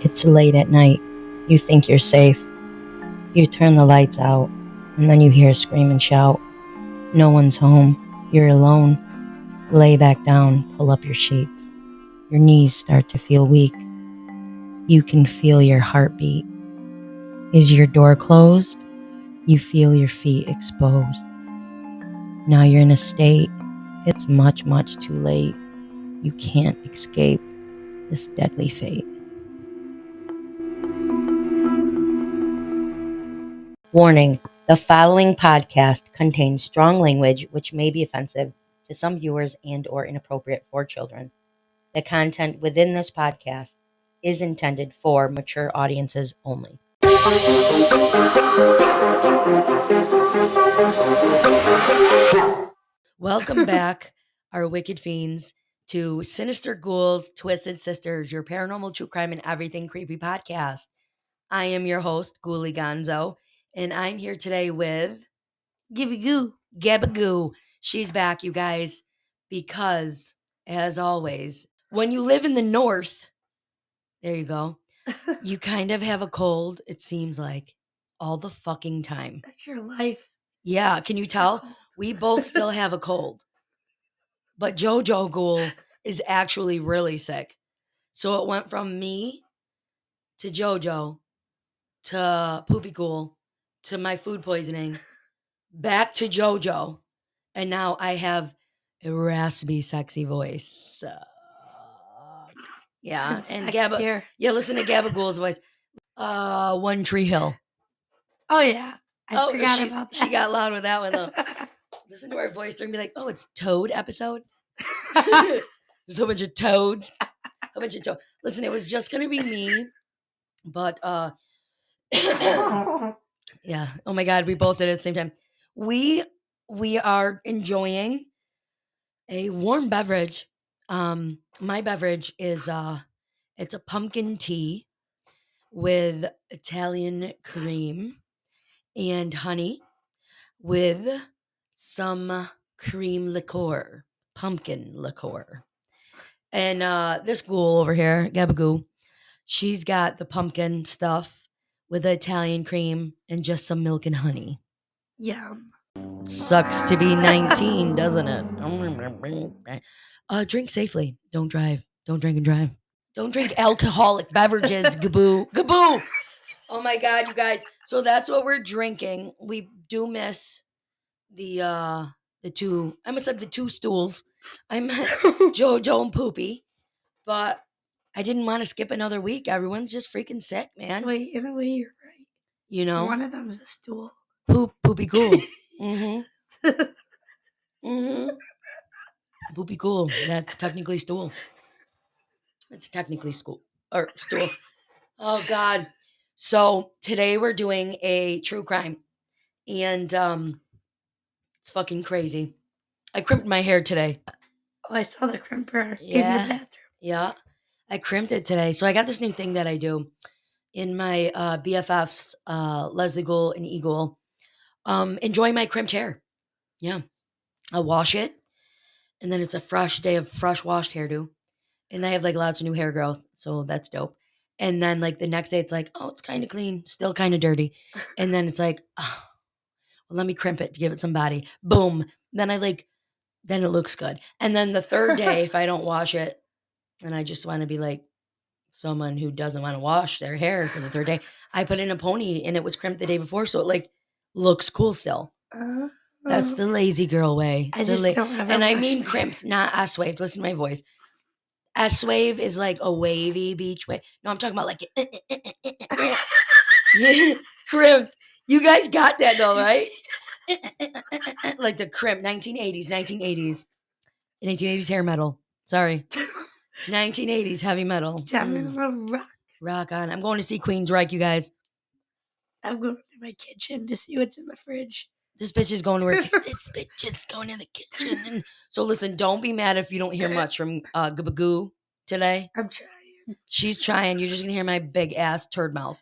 It's late at night. You think you're safe. You turn the lights out, and then you hear a scream and shout. No one's home. You're alone. Lay back down, pull up your sheets. Your knees start to feel weak. You can feel your heartbeat. Is your door closed? You feel your feet exposed. Now you're in a state. It's much, much too late. You can't escape this deadly fate. Warning, the following podcast contains strong language which may be offensive to some viewers and or inappropriate for children. The content within this podcast is intended for mature audiences only. Welcome back, our wicked fiends, to Sinister Ghouls, Twisted Sisters, your paranormal true crime and everything creepy podcast. I am your host, Ghoulie Gonzo, and I'm here today with Gabagoo. She's back, you guys, because, as always, when you live in the north, there you go, you kind of have a cold, it seems like, all the fucking time. That's your life. Yeah, can you tell? We both still have a cold. But JoJo Ghoul is actually really sick. So it went from me to JoJo to Poopy Ghoul to my food poisoning back to JoJo. And now I have a raspy, sexy voice. Yeah. It's And sexier. Yeah, listen to Gabaghoul's voice. One Tree Hill. Oh yeah. I forgot about that. She got loud with that one though. Listen to her voice and be like, oh, it's Toad episode. There's a whole bunch of toads. Listen, it was just gonna be me, but yeah. Oh my god, we both did it at the same time. We are enjoying a warm beverage. My beverage is it's a pumpkin tea with Italian cream and honey with some cream liqueur, pumpkin liqueur. And this ghoul over here, Gabagoo, she's got the pumpkin stuff with the Italian cream and just some milk and honey. Yum. Sucks to be 19, doesn't it? Drink safely. Don't drive. Don't drink and drive. Don't drink alcoholic beverages, gaboo. Gaboo! Oh my god, you guys. So that's what we're drinking. We do miss the two, I almost said the two stools. I meant JoJo and Poopy. But I didn't want to skip another week. Everyone's just freaking sick, man. Wait, in a way, you're right. You know? One of them's a stool. Poopy Ghoul. Mm-hmm. Mm-hmm. Poopy Ghoul. That's technically stool. It's technically school. Or stool. Oh, God. So today we're doing a true crime. And it's fucking crazy. I crimped my hair today. Oh, I saw the crimper in your bathroom. Yeah. I crimped it today. So I got this new thing that I do in my BFFs, Leslie Ghoul and Eagle. Enjoy my crimped hair. Yeah. I'll wash it. And then it's a fresh day of fresh washed hairdo. And I have like lots of new hair growth. So that's dope. And then like the next day it's like, oh, it's kind of clean, still kind of dirty. And then it's like, oh, well, let me crimp it to give it some body. Boom. Then then it looks good. And then the third day, if I don't wash it, and I just want to be like someone who doesn't want to wash their hair for the third day, I put in a pony and it was crimped the day before. So it like looks cool still. That's the lazy girl way. I just don't have and I mean crimped, not S-waved. Listen to my voice. S-wave is like a wavy beach wave. No, I'm talking about like crimped. You guys got that though, right? Like the crimp, 1980s. 1980s hair metal. Sorry. 1980s heavy metal. Rock on. I'm going to see Queen's Reich, you guys. I'm going to my kitchen to see what's in the fridge. This bitch is going to work. This bitch is going in the kitchen. And so listen, don't be mad if you don't hear much from Gabagoo today. I'm trying. She's trying. You're just going to hear my big ass turd mouth.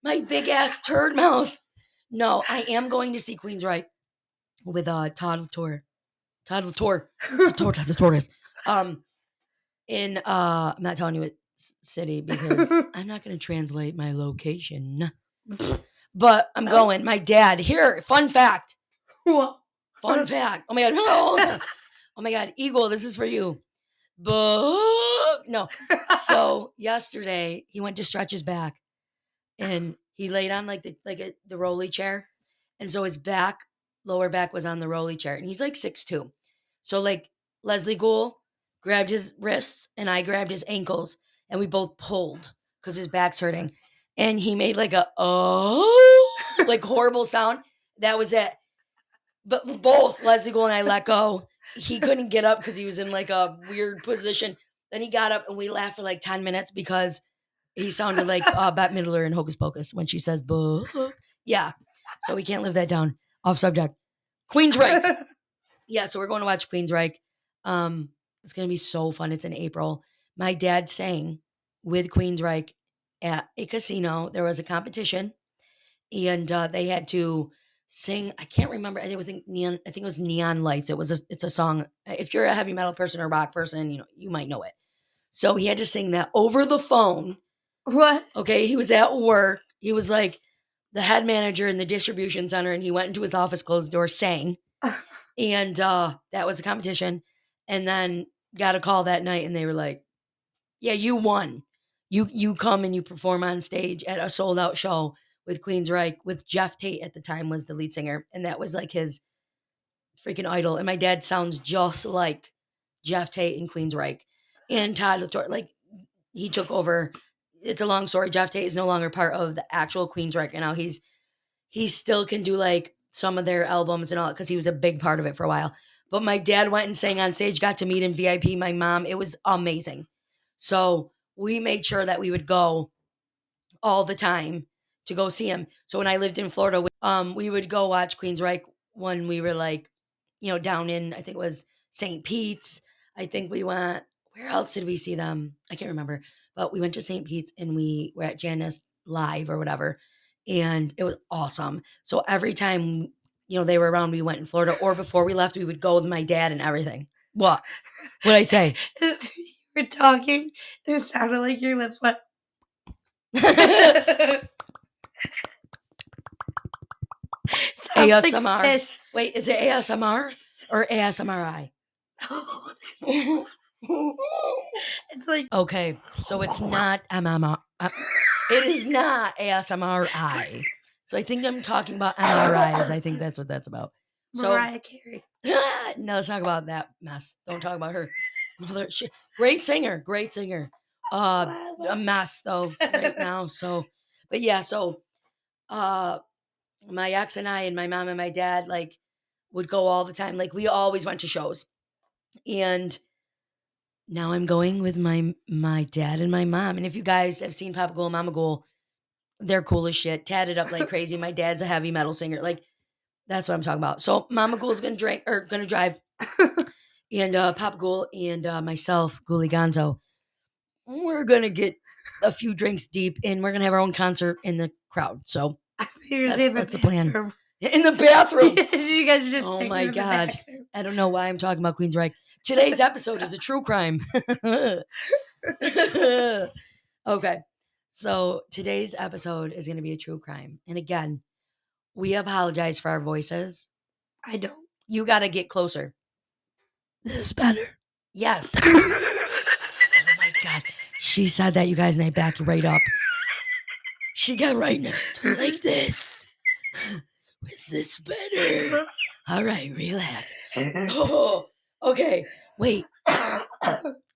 My big ass turd mouth. No, I am going to see Queen's Reich with Todd Torres. I'm not telling you it. city because I'm not going to translate my location. But I'm going. My dad, here, fun fact. What? Fun fact. Oh my God. No. Oh my God. Eagle, this is for you. Book. No. So yesterday he went to stretch his back and he laid on the rolly chair. And so his lower back was on the rolly chair. And he's like 6'2". So like Leslie Gould grabbed his wrists and I grabbed his ankles and we both pulled because his back's hurting. And he made like a like horrible sound. That was it. But both Leslie Gould and I let go. He couldn't get up because he was in like a weird position. Then he got up and we laughed for like 10 minutes because he sounded like Bette Midler in Hocus Pocus when she says "book." Yeah, so we can't live that down. Off subject. Queensryche. Yeah, so we're going to watch Queensryche. It's gonna be so fun. It's in April. My dad sang with Queensryche at a casino. There was a competition, and they had to sing. I can't remember. I think it was neon. I think it was Neon Lights. It's a song. If you're a heavy metal person or rock person, you might know it. So he had to sing that over the phone. What? Okay, he was at work. He was like the head manager in the distribution center, and he went into his office, closed the door, sang, and that was a competition. And then got a call that night, and they were like, "Yeah, you won. You come and you perform on stage at a sold out show with Queensryche with Jeff Tate at the time was the lead singer, and that was like his freaking idol. And my dad sounds just like Jeff Tate and Queensryche, and Todd Latour. Like he took over. It's a long story. Jeff Tate is no longer part of the actual Queensryche, and now he still can do like some of their albums and all because he was a big part of it for a while. But my dad went and sang on stage, got to meet in VIP. My mom, it was amazing. So we made sure that we would go all the time to go see him. So when I lived in Florida, we would go watch Queensryche when we were like, down in I think it was St. Pete's. I think we went. Where else did we see them? I can't remember. But we went to St. Pete's and we were at Janice Live or whatever, and it was awesome. So every time they were around, we went in Florida, or before we left, we would go with my dad and everything. What? What'd I say? You were talking, and it sounded like your lips went. Sounds like ASMR. fish. Wait, is it ASMR or ASMRI? Oh, it's like Okay, so it's not MMR. It is not ASMRI. So I think I'm talking about MRIs. I think that's what that's about. So Mariah Carey. no, let's talk about that mess. Don't talk about her. Great singer, great singer. A mess though right now. So, but yeah, so uh, my ex and I and my mom and my dad like would go all the time. Like we always went to shows, and now I'm going with my dad and my mom. And if you guys have seen Papa Gould and Mama Gould, they're cool as shit, tatted up like crazy. My dad's a heavy metal singer. Like that's what I'm talking about. So Mama Gould's gonna drive, and Papa Gould and myself, Ghoulie Gonzo, we're gonna get a few drinks deep, and we're gonna have our own concert in the crowd. So that's the plan. In the bathroom. You guys are just Oh singing my in the God. bathroom. I don't know why I'm talking about Queensryche. Today's episode is a true crime. Okay. So today's episode is going to be a true crime. And again, we apologize for our voices. I don't. You got to get closer. This is better. Yes. Oh my God. She said that, you guys, and I backed right up. She got right next to her like this. Was this better? All right, relax. Oh, okay. Wait.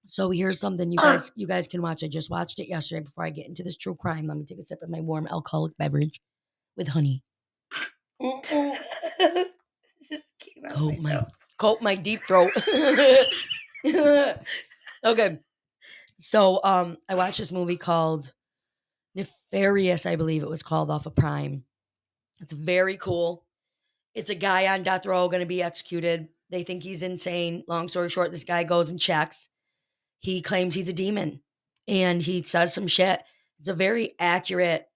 So here's something you guys can watch. I just watched it yesterday before I get into this true crime. Let me take a sip of my warm alcoholic beverage with honey. Just came out of Coat my nose. my deep throat. Okay. So I watched this movie called Nefarious, I believe it was called, off of Prime. It's very cool. It's a guy on death row going to be executed. They think he's insane. Long story short, this guy goes and checks. He claims he's a demon and he says some shit. It's a very accurate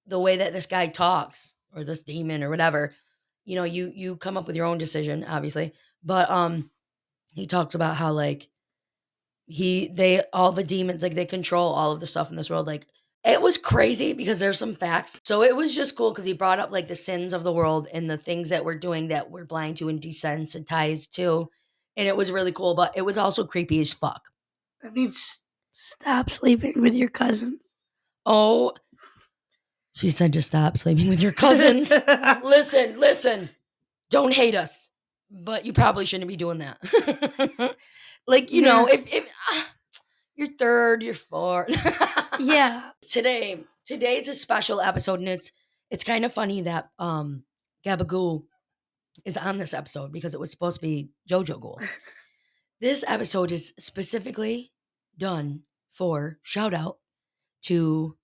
the way that this guy talks or this demon or whatever. You come up with your own decision, obviously. But he talks about how like All the demons, like, they control all of the stuff in this world, like, it was crazy because there's some facts. So it was just cool because he brought up, like, the sins of the world and the things that we're doing that we're blind to and desensitized to, and it was really cool, but it was also creepy as fuck. That means stop sleeping with your cousins. Oh, she said to stop sleeping with your cousins. Listen, don't hate us, but you probably shouldn't be doing that. Like, Yeah. if you're third, you're fourth. Yeah. Today's a special episode, and it's kind of funny that Gabagoo is on this episode because it was supposed to be JoJo Ghoul. This episode is specifically done for shout out to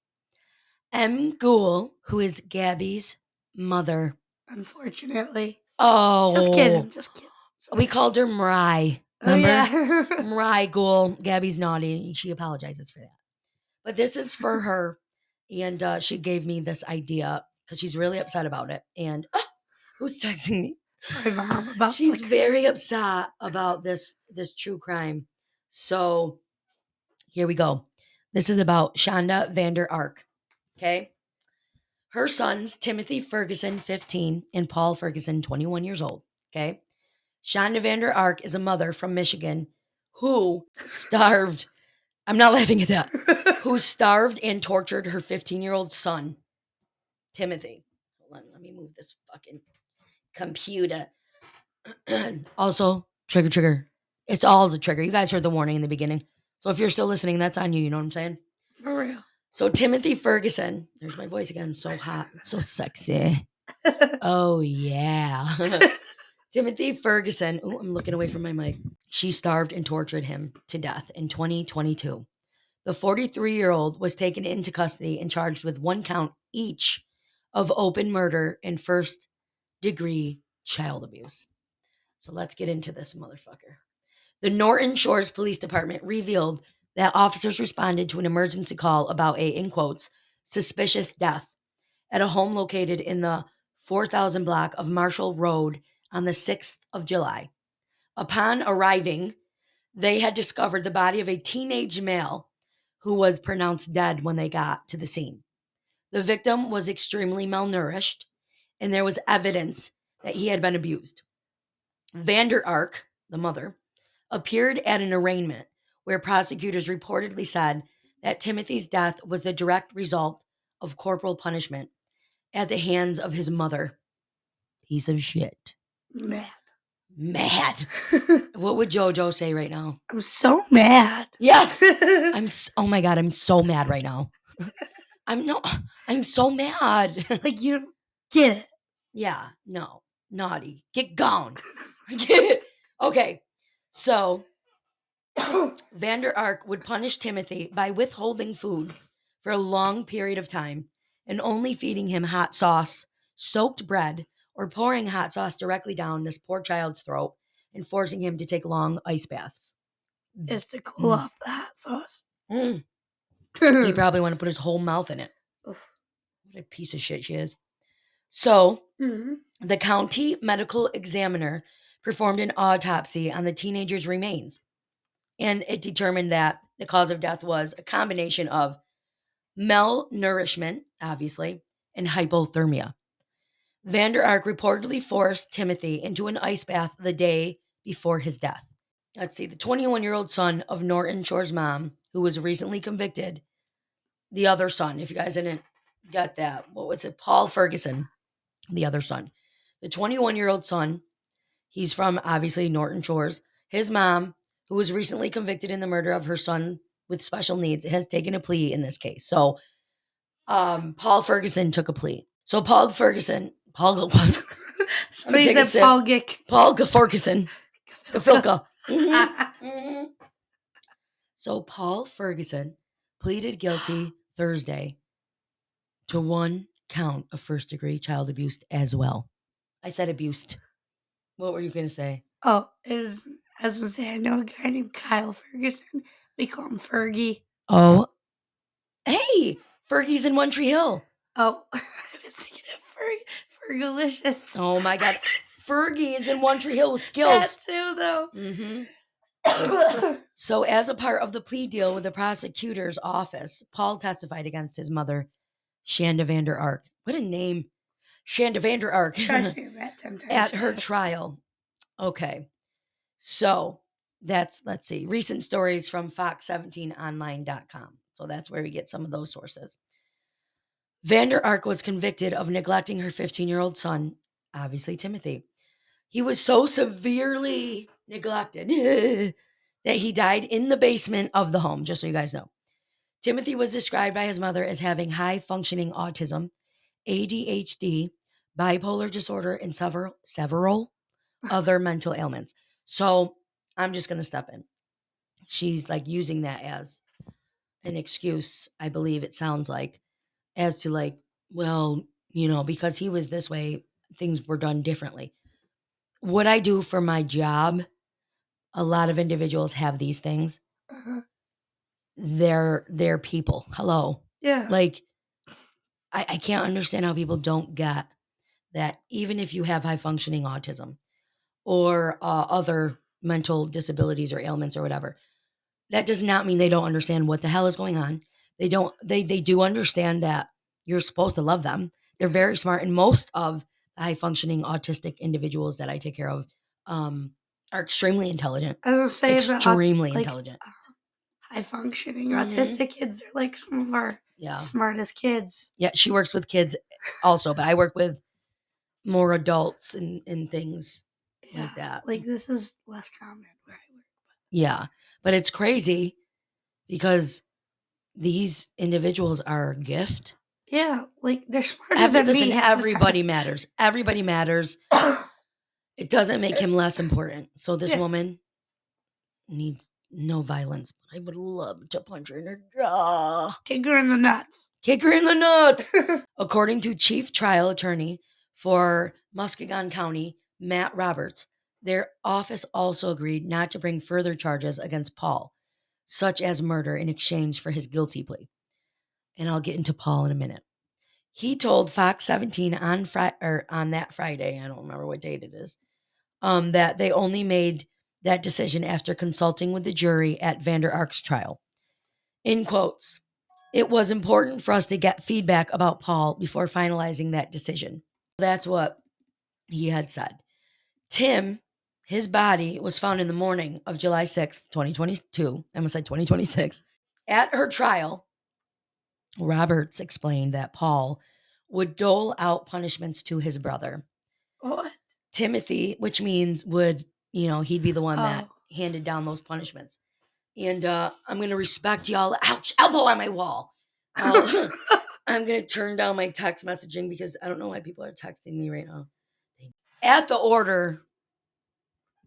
M. Ghoul, who is Gabby's mother. Unfortunately. Just Oh, kidding. Just kidding. we called her Mry. Oh, Remember? yeah. Mry Ghoul. Gabby's naughty, and she apologizes for that. But this is for her, and she gave me this idea because she's really upset about it. And who's texting me? Sorry, Mom. About She's like, very upset about this true crime. So here we go. This is about Shanda Vander Ark. Okay. Her sons, Timothy Ferguson, 15, and Paul Ferguson, 21 years old. Okay. Shanda Vander Ark is a mother from Michigan who starved. I'm not laughing at that. Who starved and tortured her 15-year-old son, Timothy. Hold on, let me move this fucking computer. Also, trigger. It's all the trigger. You guys heard the warning in the beginning. So if you're still listening, that's on you. You know what I'm saying? For real. So Timothy Ferguson, there's my voice again. So hot. So sexy. Oh, yeah. Timothy Ferguson. Oh, I'm looking away from my mic. She starved and tortured him to death in 2022. The 43-year-old was taken into custody and charged with 1 count each of open murder and first-degree child abuse. So let's get into this motherfucker. The Norton Shores Police Department revealed that officers responded to an emergency call about a, in quotes, suspicious death at a home located in the 4000 block of Marshall Road on the 6th of July. Upon arriving, they had discovered the body of a teenage male who was pronounced dead when they got to the scene. The victim was extremely malnourished, and there was evidence that he had been abused. Vander Ark, the mother, appeared at an arraignment where prosecutors reportedly said that Timothy's death was the direct result of corporal punishment at the hands of his mother. Piece of shit. Mad. Mad. What would JoJo say right now? I'm so mad. Yes. Oh my God, I'm so mad right now. I'm so mad. Like, you don't get it. Yeah, no. Naughty. Get gone. Okay. So Vander Ark would punish Timothy by withholding food for a long period of time and only feeding him hot sauce, soaked bread, or pouring hot sauce directly down this poor child's throat and forcing him to take long ice baths. Is to cool off the hot sauce. He probably want to put his whole mouth in it. What a piece of shit she is. So, the county medical examiner performed an autopsy on the teenager's remains, and it determined that the cause of death was a combination of malnourishment, obviously, and hypothermia. Vander Ark reportedly forced Timothy into an ice bath the day before his death. Let's see, the 21-year-old son of Norton Shore's mom, who was recently convicted, the other son, if you guys didn't get that, what was it? Paul Ferguson, the other son. The 21-year-old son, he's from obviously Norton Shores. His mom, who was recently convicted in the murder of her son with special needs, has taken a plea in this case. So, Paul Ferguson took a plea. So Paul Ferguson, Paul, what? Let me take a sip. Paul Ferguson, Gafilka. So Paul Ferguson pleaded guilty Thursday to 1 count of first-degree child abuse as well. I said abused. What were you going to say? Oh, I was going to say, I know a guy named Kyle Ferguson. We call him Fergie. Oh, hey, Fergie's in One Tree Hill. Oh, I was thinking of Fergalicious. Oh my God. Fergie is in One Tree Hill with skills. That too, though. So, as a part of the plea deal with the prosecutor's office, Paul testified against his mother, Shanda Vander Ark. What a name! Shanda Vander Ark. Try saying that 10 times At her fast. trial. Okay. So, let's see, recent stories from fox17online.com. So, that's where we get some of those sources. Vander Ark was convicted of neglecting her 15-year-old son, obviously Timothy. He was so severely neglected that he died in the basement of the home, just so you guys know. Timothy was described by his mother as having high functioning autism, ADHD, bipolar disorder, and several other mental ailments. So I'm just going to step in. She's like using that as an excuse, I believe it sounds like, as to like, well, because he was this way, things were done differently. What I do for my job, a lot of individuals have these things. Uh-huh. They're people. Hello. Yeah. Like, I can't understand how people don't get that even if you have high functioning autism or other mental disabilities or ailments or whatever, that does not mean they don't understand what the hell is going on. They do understand that you're supposed to love them. They're very smart, and most of the high functioning autistic individuals that I take care of are extremely intelligent. I was gonna say Extremely like intelligent. high functioning Hmm. autistic kids are like some of our Yeah. smartest kids. Yeah, she works with kids also, but I work with more adults and things Yeah, like that. like this is less common where I work. Yeah. But it's crazy because these individuals are a gift. Yeah, like they're smarter than me Listen, half the time. everybody matters. Everybody matters. It doesn't make him less important. So this Yeah, woman needs no violence, but I would love to punch her in her jaw. kick her in the nuts. Kick her in the nuts. According to chief trial attorney for Muskegon County, Matt Roberts, their office also agreed not to bring further charges against Paul, such as murder, in exchange for his guilty plea. And I'll get into Paul in a minute. He told Fox 17 on that Friday, I don't remember what date it is, that they only made that decision after consulting with the jury at Vander Ark's trial. In quotes, it was important for us to get feedback about Paul before finalizing that decision. That's what he had said. Tim, his body was found in the morning of July 6th, 2022. I almost said 2026. At her trial, Roberts explained that Paul would dole out punishments to his brother, What? Timothy, which means he'd be the one that Oh, handed down those punishments. And I'm going to respect y'all. Ouch, elbow on my wall. I'm going to turn down my text messaging because I don't know why people are texting me right now. At the order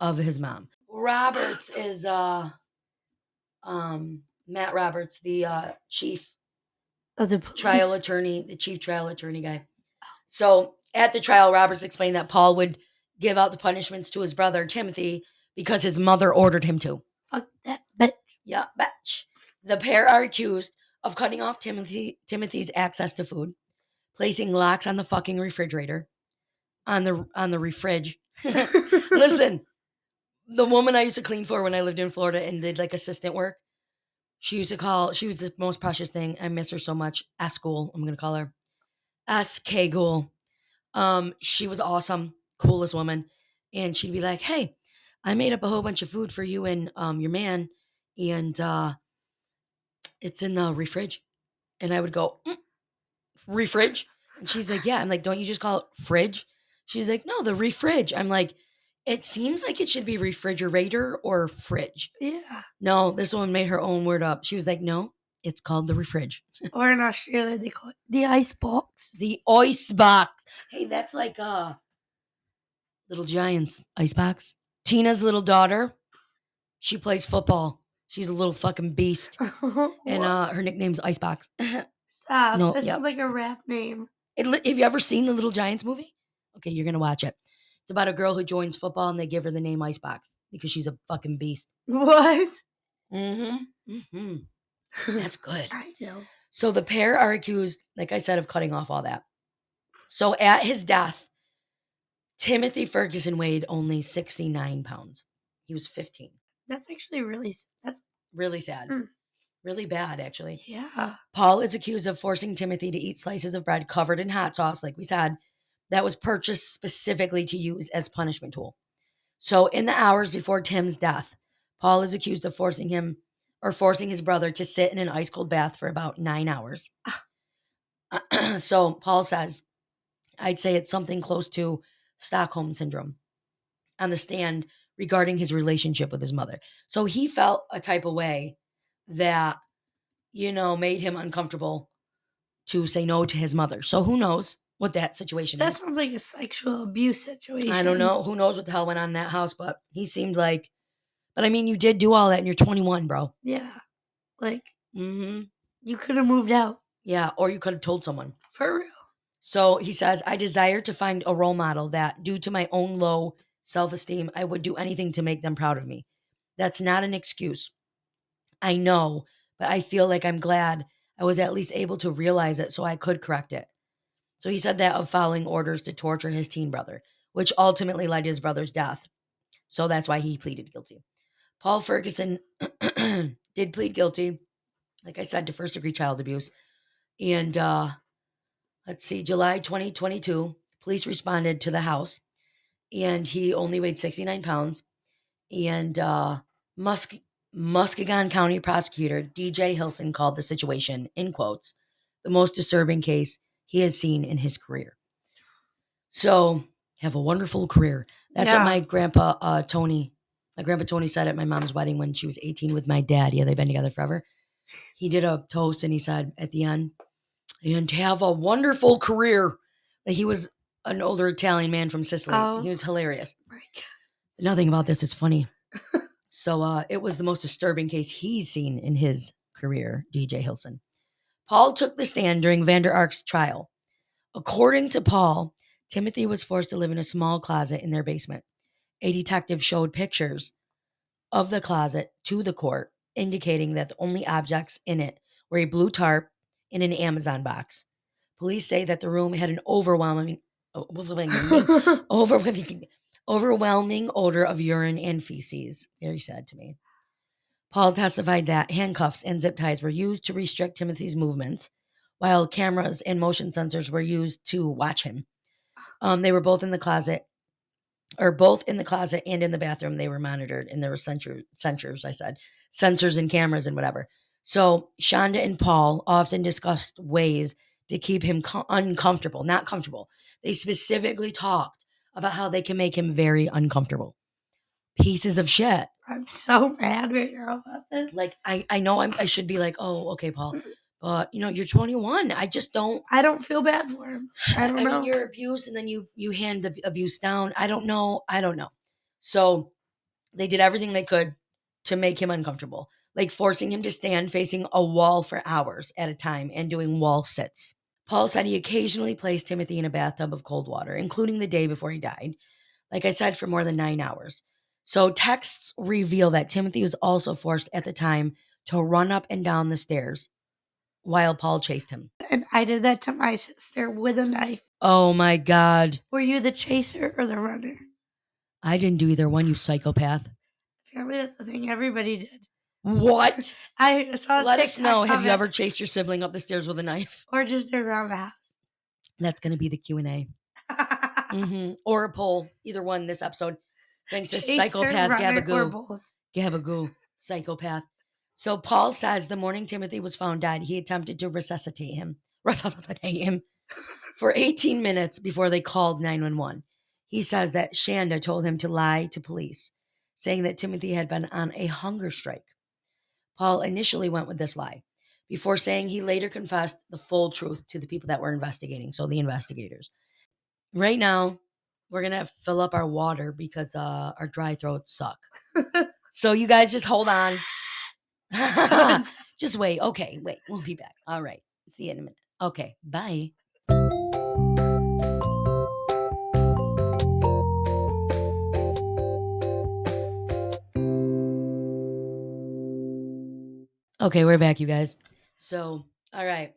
of his mom. Roberts is Matt Roberts, the of the police. chief trial attorney guy. So at the trial, Roberts explained that Paul would give out the punishments to his brother Timothy because his mother ordered him to. Fuck that bitch. Yeah, bitch. The pair are accused of cutting off Timothy's access to food, placing locks on the fucking refrigerator, on the refrige. Listen, the woman I used to clean for when I lived in Florida and did like assistant work, she was the most precious thing. I miss her so much. School, I'm gonna call her. SK Ghoul. She was awesome, coolest woman. And she'd be like, hey, I made up a whole bunch of food for you and your man, and it's in the refrige. And I would go, refrige? And she's like, yeah. I'm like, don't you just call it fridge? She's like, no, the refrige. I'm like, it seems like it should be refrigerator or fridge. Yeah. No, this woman made her own word up. She was like, no, it's called the refrige. Or in Australia, they call it the ice box. The ice box. Hey, that's like Little Giants icebox. Tina's little daughter, she plays football. She's a little fucking beast. And What? her nickname's Icebox. Stop. No, That sounds yep. like a rap name. Have you ever seen the Little Giants movie? Okay, you're gonna watch it. It's about a girl who joins football and they give her the name Icebox because she's a fucking beast. What? Mm-hmm. Mm-hmm. That's good. I know. So the pair are accused, like I said, of cutting off all that. So at his death, Timothy Ferguson weighed only 69 pounds. He was 15. That's actually that's Really sad. mm, Really bad, actually. yeah. Paul is accused of forcing Timothy to eat slices of bread covered in hot sauce, like we said, that was purchased specifically to use as punishment tool. So, in the hours before Tim's death, Paul is accused of forcing his brother to sit in an ice cold bath for about 9 hours. So, Paul says, I'd say it's something close to Stockholm syndrome on the stand regarding his relationship with his mother. So, he felt a type of way that, made him uncomfortable to say no to his mother. So, who knows what that situation That is? sounds like a sexual abuse I don't situation. know. Who knows what the hell went on in that house, but he seemed like, but I mean, you did do all that and you're 21, bro. Yeah. Like, Hmm. you could have moved out. Yeah, or you could have told someone. For real. So he says, I desire to find a role model that, due to my own low self esteem, I would do anything to make them proud of me. That's not an excuse. I know, but I feel like I'm glad I was at least able to realize it so I could correct it. So he said that of following orders to torture his teen brother, which ultimately led to his brother's death. So that's why he pleaded guilty. Paul Ferguson did plead guilty, like I said, to first degree child abuse. And let's see, July 2022, police responded to the house, and he only weighed 69 pounds. And Musk, Muskegon County prosecutor DJ Hilson called the situation, in quotes, the most disturbing case he has seen in his career. So, have a wonderful career. That's what Yeah. my grandpa Tony said at my mom's wedding when she was 18 with my dad. Yeah, they've been together forever. He did a toast and he said at the end, and have a wonderful career. Like, he was an older Italian man from Sicily. He Oh was hilarious. my Nothing about this is funny. god. So it was the most disturbing case he's seen in his career, DJ Hilson. Paul took the stand during Vander Ark's trial. According to Paul, Timothy was forced to live in a small closet in their basement. A detective showed pictures of the closet to the court, indicating that the only objects in it were a blue tarp and an Amazon box. Police say that the room had an overwhelming, overwhelming, overwhelming odor of urine and feces. Very sad to me. Paul testified that handcuffs and zip ties were used to restrict Timothy's movements, while cameras and motion sensors were used to watch him. They were both in the closet and in the bathroom. They were monitored, and there were sensors. I said sensors and cameras and whatever. So Shonda and Paul often discussed ways to keep him uncomfortable, not comfortable. They specifically talked about how they can make him very uncomfortable. Pieces of shit. I'm so mad right now about this. Like, I know I should be like, oh, okay, Paul, but you're 21. I just don't. I don't feel bad for him. I don't I mean, know. you're abused, and then you hand the abuse down. I don't know. I don't know. So they did everything they could to make him uncomfortable, like forcing him to stand facing a wall for hours at a time and doing wall sits. Paul said he occasionally placed Timothy in a bathtub of cold water, including the day before he died, like I said, for more than 9 hours. So texts reveal that Timothy was also forced at the time to run up and down the stairs while Paul chased him. And I did that to my sister with a knife. Oh my God. Were you the chaser or the runner? I didn't do either one, you psychopath. Apparently, that's the thing everybody did. What? I saw a Let us TikTok know. Have of you it, ever chased your sibling up the stairs with a knife? or just around the house. That's going to be the Q&A. Or a poll. Either one this episode. Thanks to Chaser, psychopath runner, or Gabagoo. both. Gabagoo. Psychopath. So Paul says the morning Timothy was found dead, he attempted to resuscitate him. Resuscitate him for 18 minutes before they called 911. He says that Shanda told him to lie to police, saying that Timothy had been on a hunger strike. Paul initially went with this lie before saying he later confessed the full truth to the people that were investigating, so the investigators. Right now, we're going to fill up our water because our dry throats suck. So you guys just hold on. Just wait. Okay, wait. We'll be back. All right. See you in a minute. Okay, bye. Okay, we're back, you guys. So, all right.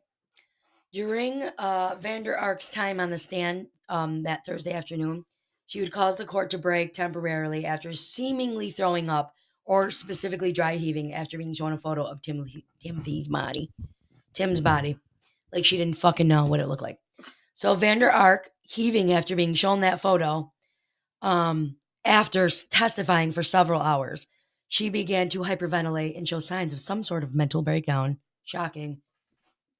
During Vander Ark's time on the stand that Thursday afternoon, she would cause the court to break temporarily after seemingly throwing up or specifically dry heaving after being shown a photo of Tim's body. Like she didn't fucking know what it looked like. So Vander Ark heaving after being shown that photo, after testifying for several hours, she began to hyperventilate and show signs of some sort of mental breakdown. Shocking.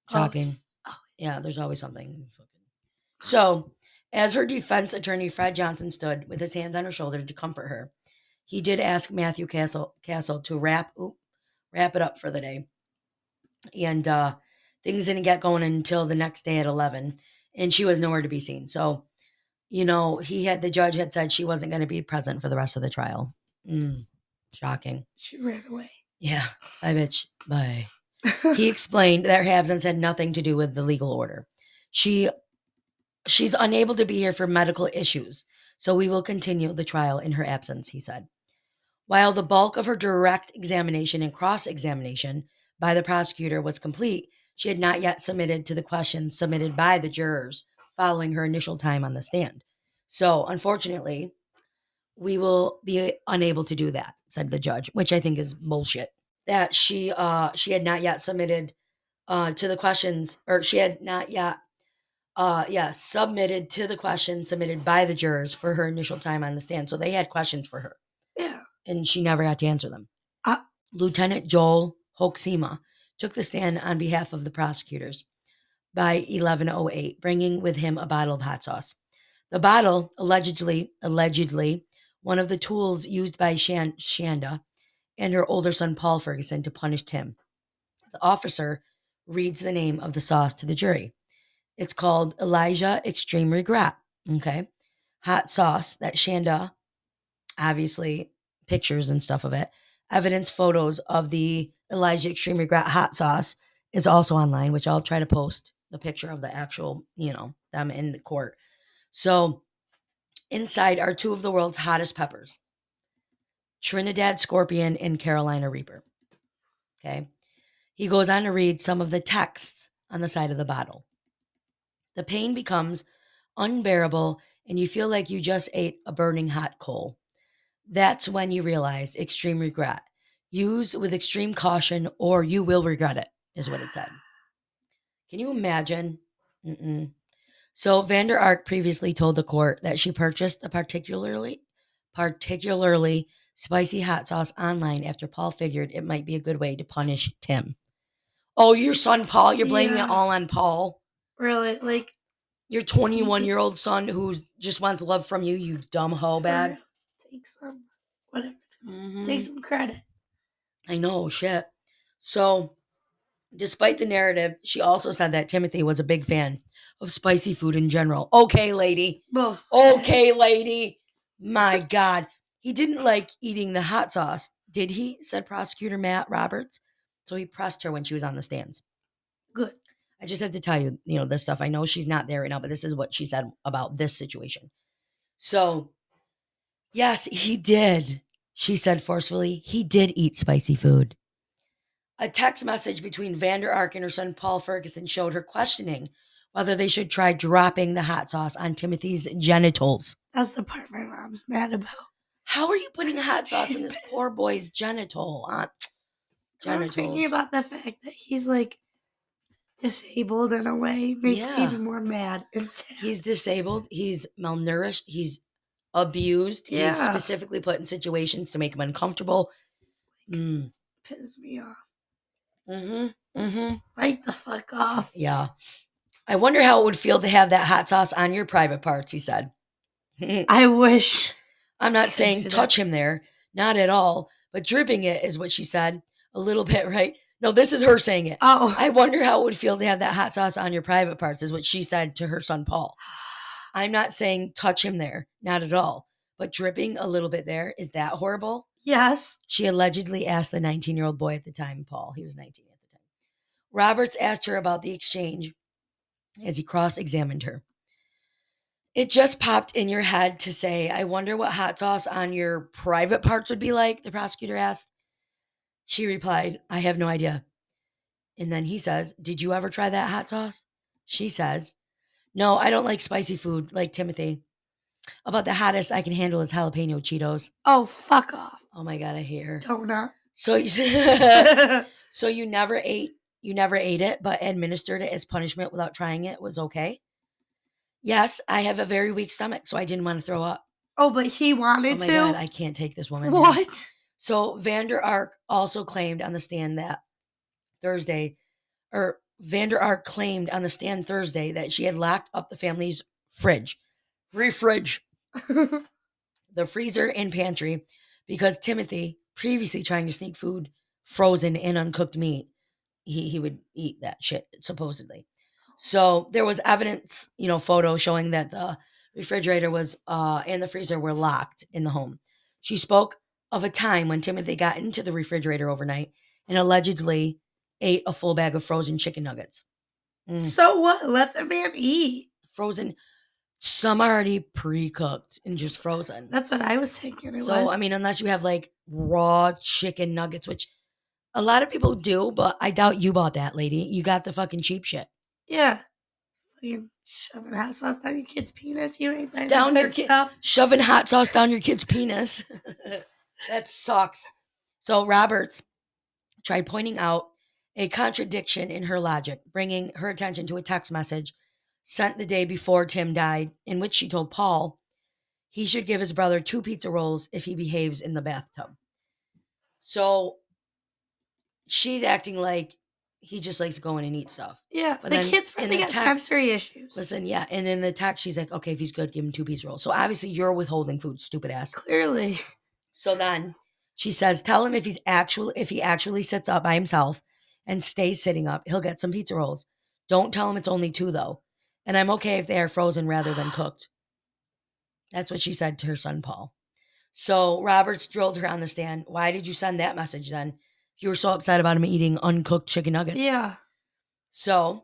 Shocking. Always. Oh, Yeah, there's always something. So, as her defense attorney, Fred Johnson, stood with his hands on her shoulder to comfort her, he did ask Matthew Castle to wrap it up for the day. And things didn't get going until the next day at 11, and she was nowhere to be seen. So, the judge had said she wasn't going to be present for the rest of the trial. Shocking. she ran away. Yeah, bye, bitch. Bye. He explained that her absence had nothing to do with the legal order. She's unable to be here for medical issues, so we will continue the trial in her absence, he said. While the bulk of her direct examination and cross-examination by the prosecutor was complete, she had not yet submitted to the questions submitted by the jurors following her initial time on the stand. So, unfortunately, we will be unable to do that, said the judge, which I think is bullshit. That she had not yet submitted to the questions, or she had not yet submitted to the questions submitted by the jurors for her initial time on the stand. So they had questions for her. Yeah. And she never got to answer them. Uh, Lieutenant Joel Hoaxima took the stand on behalf of the prosecutors by 11:08, bringing with him a bottle of hot sauce. The bottle, allegedly, one of the tools used by Shanda and her older son Paul Ferguson to punish Tim. The officer reads the name of the sauce to the jury. It's called Elijah Extreme Regret. Okay. Hot sauce that Shanda, obviously, pictures and stuff of it. Evidence photos of the Elijah Extreme Regret hot sauce is also online, which I'll try to post the picture of the actual, them in the court. So inside are two of the world's hottest peppers, Trinidad Scorpion and Carolina Reaper. Okay. He goes on to read some of the texts on the side of the bottle. The pain becomes unbearable and you feel like you just ate a burning hot coal. That's when you realize extreme regret. Use with extreme caution or you will regret it, is what it said. Can you imagine? So Vander Ark previously told the court that she purchased a particularly spicy hot sauce online after Paul figured it might be a good way to punish Tim. Oh, your son Paul, you're blaming it all on Paul. Really? Like your 21-year-old son who just wants love from you, you dumb hoe bag. Take some, whatever it's called. Take some credit. I know, shit. So, despite the narrative, she also said that Timothy was a big fan of spicy food in general. Okay, lady. Okay, lady. My God. He didn't like eating the hot sauce, did he? Said prosecutor Matt Roberts. So he pressed her when she was on the stands. Good. I just have to tell you, this stuff. I know she's not there right now, but this is what she said about this situation. So, yes, he did. She said forcefully, he did eat spicy food. A text message between Vander Ark and her son Paul Ferguson showed her questioning whether they should try dropping the hot sauce on Timothy's genitals. That's the part my mom's mad about. How are you putting hot sauce in this poor boy's genitals? I'm thinking about the fact that he's like disabled in a way makes me even more mad and sad. He's disabled. He's malnourished. He's abused. Yeah. He's specifically put in situations to make him uncomfortable. Piss me off. Right the fuck off. Yeah. I wonder how it would feel to have that hot sauce on your private parts, he said. I wish. I'm not saying touch him there. Not at all. But dripping it is what she said. A little bit, right? No, this is her saying it. Oh. I wonder how it would feel to have that hot sauce on your private parts, is what she said to her son, Paul. I'm not saying touch him there. Not at all. But dripping a little bit there, is that horrible? Yes. She allegedly asked the 19-year-old boy at the time, Paul. He was 19 at the time. Roberts asked her about the exchange as he cross-examined her. It just popped in your head to say, I wonder what hot sauce on your private parts would be like, the prosecutor asked. She replied, I have no idea. And then he says, did you ever try that hot sauce? She says, no, I don't like spicy food like Timothy. About the hottest I can handle is jalapeno Cheetos. Oh, fuck off. Oh my God, I hate her. Donut. So, so you never ate it, but administered it as punishment without trying it was okay? Yes, I have a very weak stomach, so I didn't want to throw up. Oh, but he wanted Oh my to? God, I can't take this woman. Man. What? So Vander Ark also claimed on the stand that Vander Ark claimed on the stand Thursday that she had locked up the family's refridge, the freezer and pantry, because Timothy, previously trying to sneak food, frozen and uncooked meat, he would eat that shit, supposedly. So there was evidence, photo showing that the refrigerator was and the freezer were locked in the home. She spoke of a time when Timothy got into the refrigerator overnight and allegedly ate a full bag of frozen chicken nuggets. So what? Let the man eat. Frozen. Some are already pre-cooked and just frozen. That's what I was thinking. So, I mean, unless you have like raw chicken nuggets, which a lot of people do, but I doubt you bought that, lady. You got the fucking cheap shit. Yeah. Fucking shoving hot sauce down your kid's penis. You ain't buying down your stuff. Shoving hot sauce down your kid's penis. That sucks. So Roberts tried pointing out a contradiction in her logic, bringing her attention to a text message sent the day before Tim died, in which she told Paul he should give his brother 2 pizza rolls if he behaves in the bathtub. So she's acting like he just likes to go in and eat stuff. Yeah, but the kid's probably got sensory issues. Listen, yeah. And then the text, she's like, okay, if he's good, give him 2 pizza rolls. So obviously you're withholding food, stupid ass. Clearly. So then she says, tell him if he actually sits up by himself and stays sitting up, he'll get some pizza rolls. Don't tell him it's only 2 though. And I'm okay if they are frozen rather than cooked. That's what she said to her son, Paul. So Roberts drilled her on the stand. Why did you send that message then? If you were so upset about him eating uncooked chicken nuggets. Yeah. So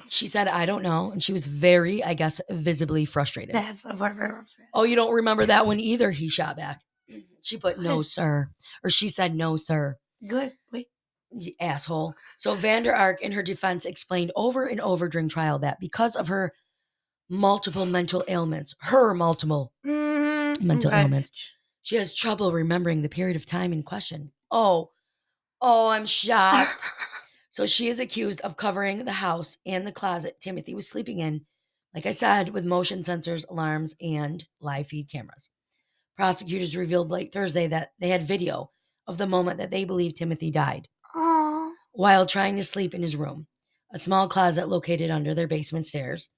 she said, I don't know. And she was very, I guess, visibly frustrated. That's a part. Oh, you don't remember that one either, he shot back. She put, no, sir. Or she said, no, sir. Good. Wait. You asshole. So Vander Ark, in her defense, explained over and over during trial that because of her multiple mental ailments, ailments, she has trouble remembering the period of time in question. Oh, I'm shocked. So she is accused of covering the house and the closet Timothy was sleeping in, like I said, with motion sensors, alarms, and live feed cameras. Prosecutors revealed late Thursday that they had video of the moment that they believe Timothy died. Aww. While trying to sleep in his room, a small closet located under their basement stairs.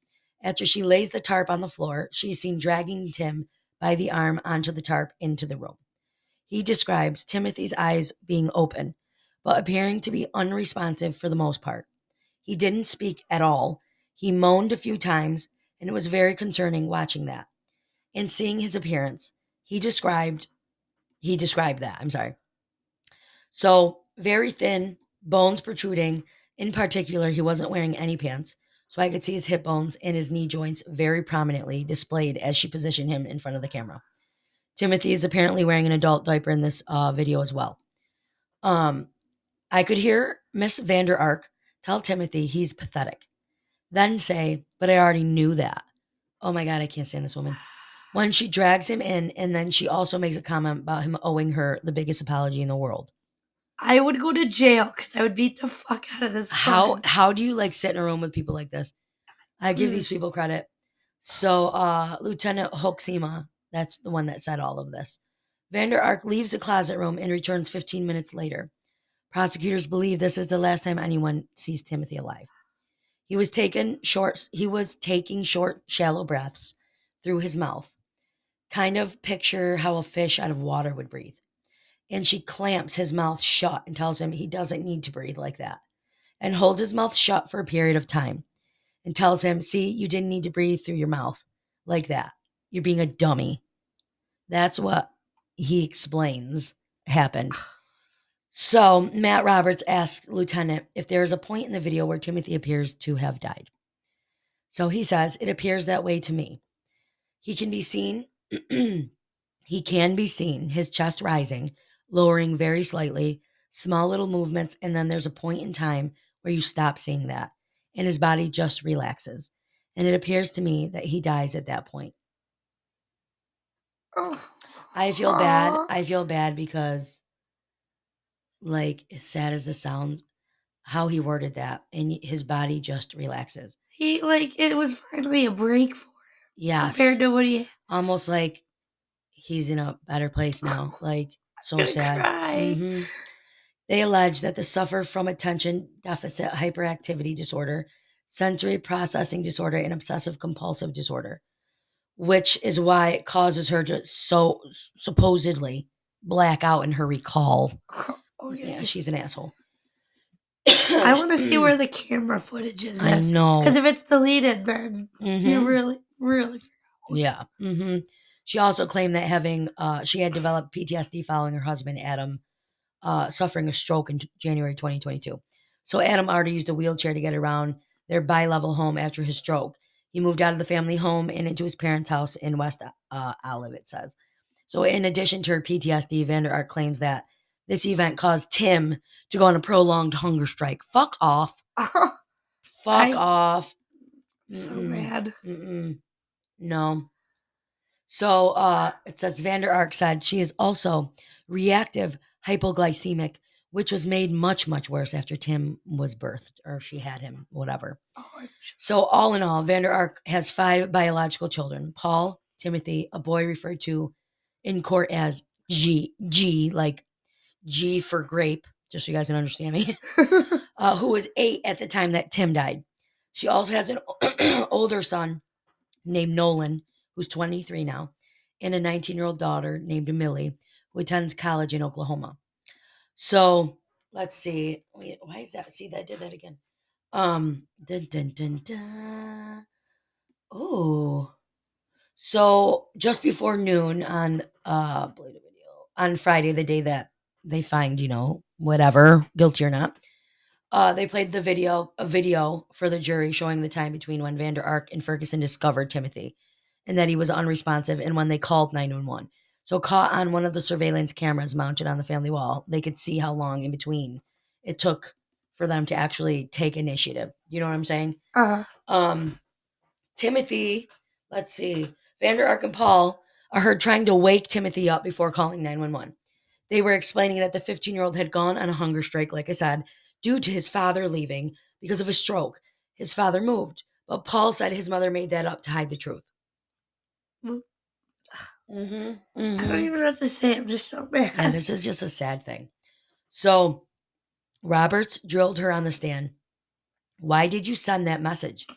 After she lays the tarp on the floor, she is seen dragging Tim by the arm onto the tarp into the room. He describes Timothy's eyes being open, but appearing to be unresponsive for the most part. He didn't speak at all. He moaned a few times, and it was very concerning watching that. And seeing his appearance, he described that. So, very thin, bones protruding. In particular, he wasn't wearing any pants, so I could see his hip bones and his knee joints very prominently displayed as she positioned him in front of the camera. Timothy is apparently wearing an adult diaper in this video as well. I could hear Miss Vander Ark tell Timothy he's pathetic, then say, but I already knew that. Oh my God, I can't stand this woman. When she drags him in, and then she also makes a comment about him owing her the biggest apology in the world. I would go to jail because I would beat the fuck out of this woman. How do you sit in a room with people like this? I give these people credit. So Lieutenant Hoxima, that's the one that said all of this. Vander Ark leaves the closet room and returns 15 minutes later. Prosecutors believe this is the last time anyone sees Timothy alive. He was taking short, shallow breaths through his mouth. Kind of picture how a fish out of water would breathe. And she clamps his mouth shut and tells him he doesn't need to breathe like that. And holds his mouth shut for a period of time. And tells him, see, you didn't need to breathe through your mouth like that. You're being a dummy. That's what he explains happened. So Matt Roberts asked Lieutenant if there is a point in the video where Timothy appears to have died. So he says, it appears that way to me. He can be seen, his chest rising, lowering very slightly, small little movements, and then there's a point in time where you stop seeing that, and his body just relaxes. And it appears to me that he dies at that point. I feel bad. I feel bad because, like, as sad as it sounds, how he worded that, and his body just relaxes. It was finally a break for him. Yes. Compared to what he... Almost like he's in a better place now. Like, so sad. Cry. They allege that they suffer from attention deficit hyperactivity disorder, sensory processing disorder, and obsessive compulsive disorder, which is why it causes her to supposedly black out in her recall. Okay. Yeah, she's an asshole. I want to see where the camera footage is. I know. Because if it's deleted, then you really, really forgot. Yeah. She also claimed that she had developed PTSD following her husband, Adam, suffering a stroke in January 2022. So Adam already used a wheelchair to get around their bi-level home after his stroke. He moved out of the family home and into his parents' house in West Olive, it says. So in addition to her PTSD, Vander Ark claims that this event caused Tim to go on a prolonged hunger strike. Fuck off. Fuck off. So mad. No. So it says Vander Ark said she is also reactive hypoglycemic, which was made much, much worse after Tim was birthed, or she had him, whatever. So all in all, Vander Ark has 5 biological children: Paul, Timothy, a boy referred to in court as G, like G for grape, just so you guys can understand me, who was 8 at the time that Tim died. She also has an older son named Nolan, who's 23 now, and a 19-year-old daughter named Millie, who attends college in Oklahoma. So let's see. Wait, why is that? See, that did that again. Dun, dun, dun, dun. Oh. So just before noon on on Friday, the day that they find, whatever, guilty or not, they played a video for the jury showing the time between when Vander Ark and Ferguson discovered Timothy and that he was unresponsive and when they called 911. So caught on one of the surveillance cameras mounted on the family wall, they could see how long in between it took for them to actually take initiative. You know what I'm saying? Timothy, let's see, Vander Ark and Paul are heard trying to wake Timothy up before calling 911. They were explaining that the 15-year-old had gone on a hunger strike, like I said, due to his father leaving because of a stroke. His father moved, but Paul said his mother made that up to hide the truth. I don't even know what to say. I'm just so mad. Yeah, this is just a sad thing. So Roberts drilled her on the stand. Why did you send that message?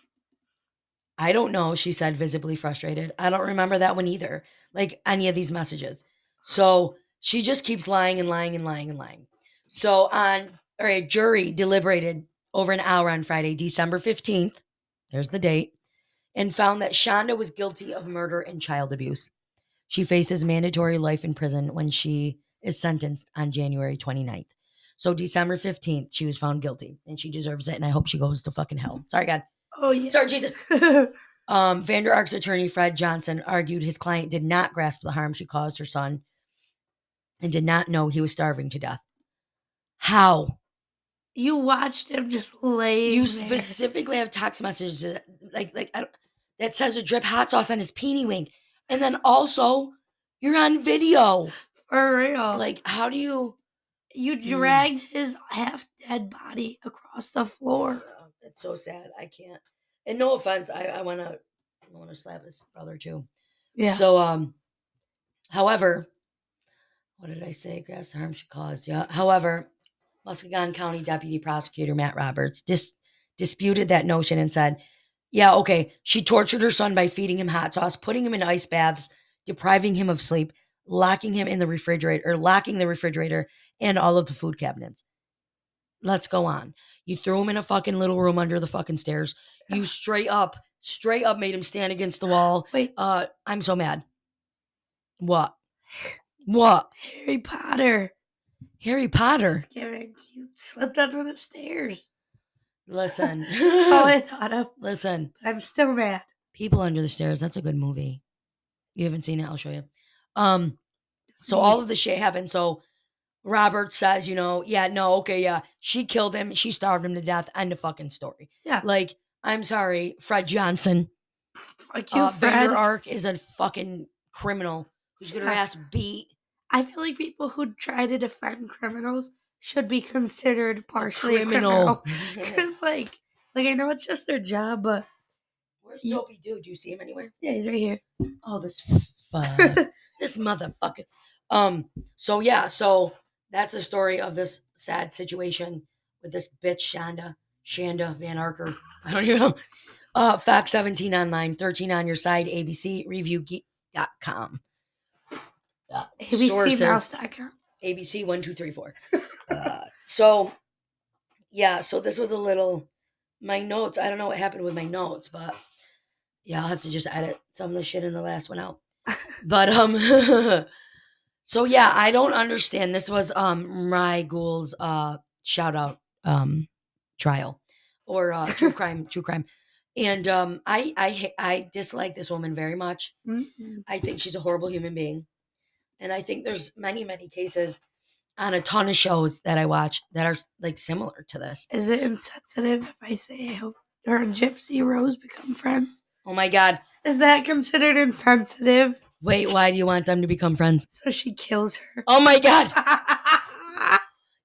I don't know, she said, visibly frustrated. I don't remember that one either, like any of these messages. So she just keeps lying and lying and lying and lying. So a jury deliberated over an hour on Friday, December 15th. There's the date. And found that Shanda was guilty of murder and child abuse. She faces mandatory life in prison when she is sentenced on January 29th. So December 15th, she was found guilty and she deserves it. And I hope she goes to fucking hell. Sorry, God. Oh, yeah. Sorry, Jesus. Vander Ark's attorney, Fred Johnson, argued his client did not grasp the harm she caused her son and did not know he was starving to death. How? You watched him just lay. You specifically have text messages that says a drip hot sauce on his peenie wing. And then also, you're on video. For real. Like, how do you... You dragged his half-dead body across the floor. Yeah, it's so sad. I can't. And no offense, I want to slap his brother too. Yeah. So, however, what did I say? Grass harm she caused. Yeah. However, Muskegon County Deputy Prosecutor Matt Roberts disputed that notion and said, yeah, okay, she tortured her son by feeding him hot sauce, putting him in ice baths, depriving him of sleep, locking the refrigerator and all of the food cabinets. Let's go on. You threw him in a fucking little room under the fucking stairs. You straight up made him stand against the wall. Wait. I'm so mad. What? Harry Potter. Harry Potter? You slipped under the stairs. Listen. That's all I thought of. Listen. I'm still mad. People Under the Stairs. That's a good movie. You haven't seen it? I'll show you. So all of the shit happened. So Robert says, she killed him. She starved him to death. End of fucking story. Yeah. Like, I'm sorry, Fred Johnson. Fuck you, Fred. Vander Ark is a fucking criminal who's getting her ass beat. I feel like people who try to defend criminals should be considered partially a criminal. Because, like, I know it's just their job, but... Where's Dopey Dude? Do you see him anywhere? Yeah, he's right here. Oh, this this motherfucker. So that's the story of this sad situation with this bitch Shanda Van Arker. I don't even know. Fox 17 online, 13 on your side, abcreviewgeek.com. abcmouse.com. ABC 1 2 3 4. So this was a little my notes. I don't know what happened with my notes, but yeah, I'll have to just edit some of the shit in the last one out. But so yeah, I don't understand. This was Rai Ghul's shout out trial or true crime. And I dislike this woman very much. Mm-hmm. I think she's a horrible human being. And I think there's many, many cases on a ton of shows that I watch that are like similar to this. Is it insensitive if I say I hope her and Gypsy Rose become friends? Oh my God. Is that considered insensitive? Wait, why do you want them to become friends? So she kills her. Oh my God.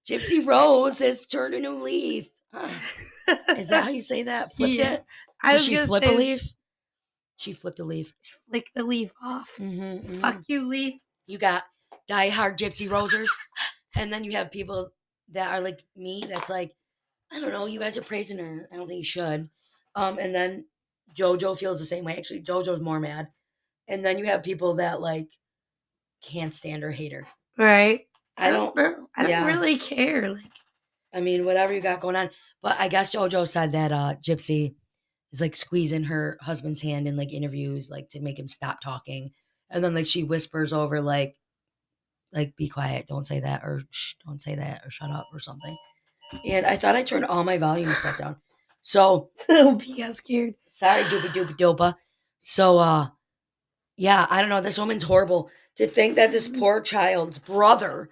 Gypsy Rose has turned a new leaf. Is that how you say that? Flipped it? Did she flip a leaf? She flipped a leaf. Flick the leaf off. Fuck you, leaf. You got diehard Gypsy Rosers. And then you have people that are like me that's like, I don't know, you guys are praising her. I don't think you should. And then JoJo feels the same way. Actually, JoJo's more mad. And then you have people that like can't stand her, hate her. Right. I don't know. I don't really care. Like, I mean, whatever you got going on. But I guess JoJo said that Gypsy is like squeezing her husband's hand in like interviews, like to make him stop talking. And then like she whispers over like be quiet, don't say that, or shh, don't say that, or shut up or something. And I thought I turned all my volume stuff down. So he got scared. Sorry, doopy dopa. So yeah, I don't know. This woman's horrible. To think that this poor child's brother,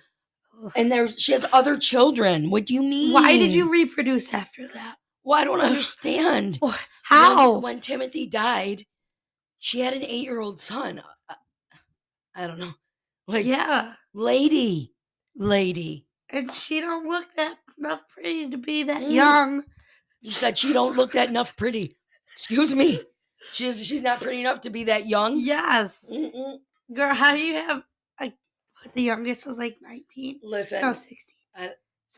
and she has other children. What do you mean? Why did you reproduce after that? Well, I don't understand. How? When Timothy died, she had an 8-year-old son. I don't know. Like, yeah. Lady. And she don't look that enough pretty to be that young. You said she don't look that enough pretty. Excuse me. She's not pretty enough to be that young? Yes. Mm-mm. Girl, how do you have the youngest was like 19? Listen. No, 16.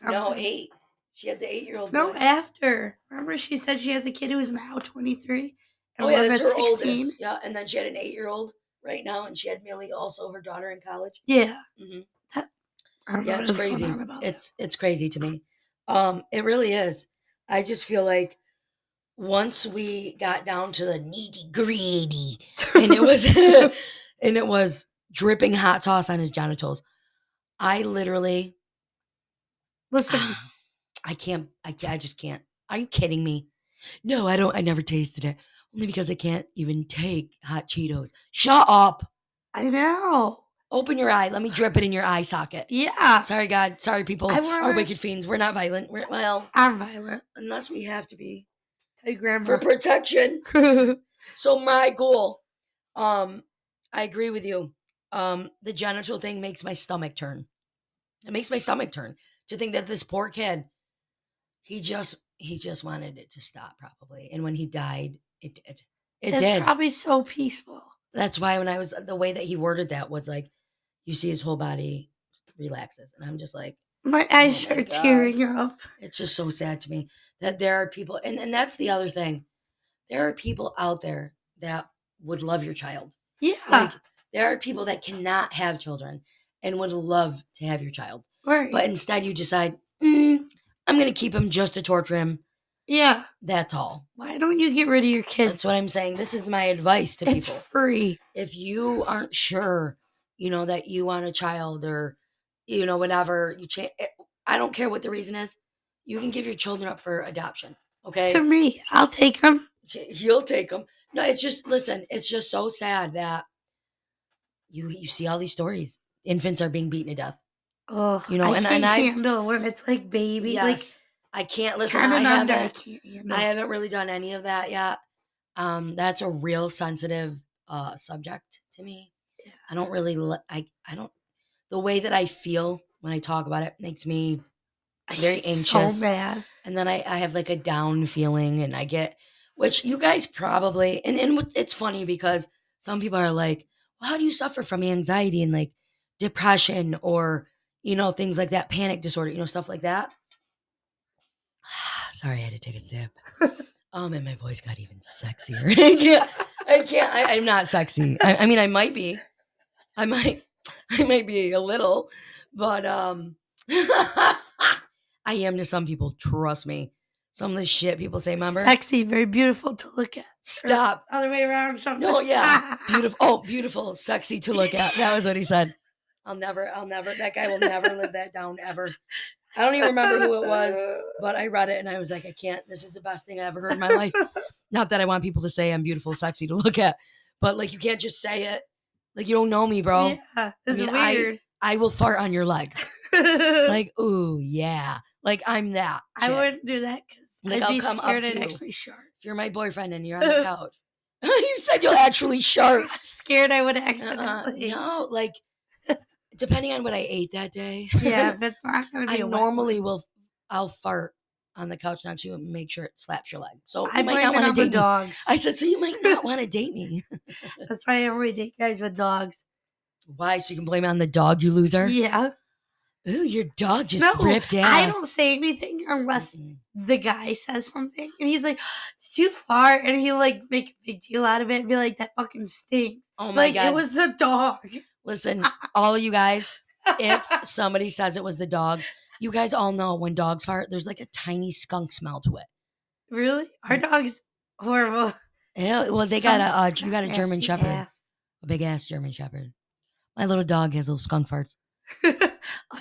No, 8. She had the 8-year-old boy. No, after. Remember she said she has a kid who is now 23? And yeah, that's her 16? Oldest. Yeah, and then she had an 8-year-old right now, and she had Millie, also her daughter in college. Yeah. Mm-hmm. It's crazy. It's crazy to me. It really is. I just feel like once we got down to the nitty-gritty, and it was dripping hot sauce on his genitals, I literally listen. I just can't. Are you kidding me? No, I don't. I never tasted it. Only because I can't even take hot Cheetos. Shut up. I know. Open your eye. Let me drip it in your eye socket. Yeah. Sorry, God. Sorry, people. Our wicked fiends. We're not violent. I'm violent. Unless we have to be. Tell your grandma. For protection. So my goal, I agree with you. The genital thing makes my stomach turn. It makes my stomach turn to think that this poor kid, he just wanted it to stop probably. And when he died, it did. It's probably so peaceful. That's why when the way that he worded that was like, you see his whole body relaxes. And I'm just like. My eyes are tearing up. It's just so sad to me that there are people. And that's the other thing. There are people out there that would love your child. Yeah. Like there are people that cannot have children and would love to have your child. Right. But instead you decide, I'm going to keep him just to torture him. Yeah. That's all. Why don't you get rid of your kids? That's what I'm saying. This is my advice to people. It's free. If you aren't sure, that you want a child or, whatever, I don't care what the reason is. You can give your children up for adoption. Okay. To me, I'll take them. You'll take them. No, it's just, listen, it's just so sad that you see all these stories. Infants are being beaten to death. Oh, I can't handle when it's like baby. Yes, like, I can't listen. I haven't really done any of that yet. That's a real sensitive subject to me. Yeah. I don't really, I don't, the way that I feel when I talk about it makes me very anxious. So bad. And then I have like a down feeling and I get, which you guys probably, and it's funny because some people are like, well, how do you suffer from anxiety and like depression or, things like that, panic disorder, stuff like that? Sorry, I had to take a sip. And my voice got even sexier. I'm not sexy. I mean, I might be. I might be a little, but I am to some people. Trust me. Some of the shit people say, remember? Sexy, very beautiful to look at. Stop. Or other way around or something. No, yeah. Beautiful. Oh, beautiful. Sexy to look at. That was what he said. I'll never, that guy will never live that down ever. I don't even remember who it was, but I read it and I was like, I can't, this is the best thing I ever heard in my life. Not that I want people to say I'm beautiful, sexy to look at, but like, you can't just say it. Like, you don't know me, bro. Yeah, it's weird. I will fart on your leg. Like, ooh, yeah. Like, I'm that chick. I wouldn't do that because like, I'd be come scared up to I'd you. actually shark. If you're my boyfriend and you're on the couch. You said you'll actually shark. I'm scared I would accidentally. No, like, depending on what I ate that day. Yeah, if it's not going to be I'll fart on the couch next to you and make sure it slaps your leg. So I you might not want to date dogs. me. I said, so you might not want to date me. That's why I only date guys with dogs. Why? So you can blame it on the dog, you loser? Yeah. Ooh, your dog just ripped ass. I don't say anything unless the guy says something. And he's like, did you fart? And he'll like make a big deal out of it and be like, that fucking stinks. Oh my God. It was the dog. Listen, all of you guys, if somebody says it was the dog, you guys all know when dogs fart, there's like a tiny skunk smell to it. Really? Our dog's horrible. Yeah, well, you got a German Shepherd. A big ass German Shepherd. My little dog has little skunk farts.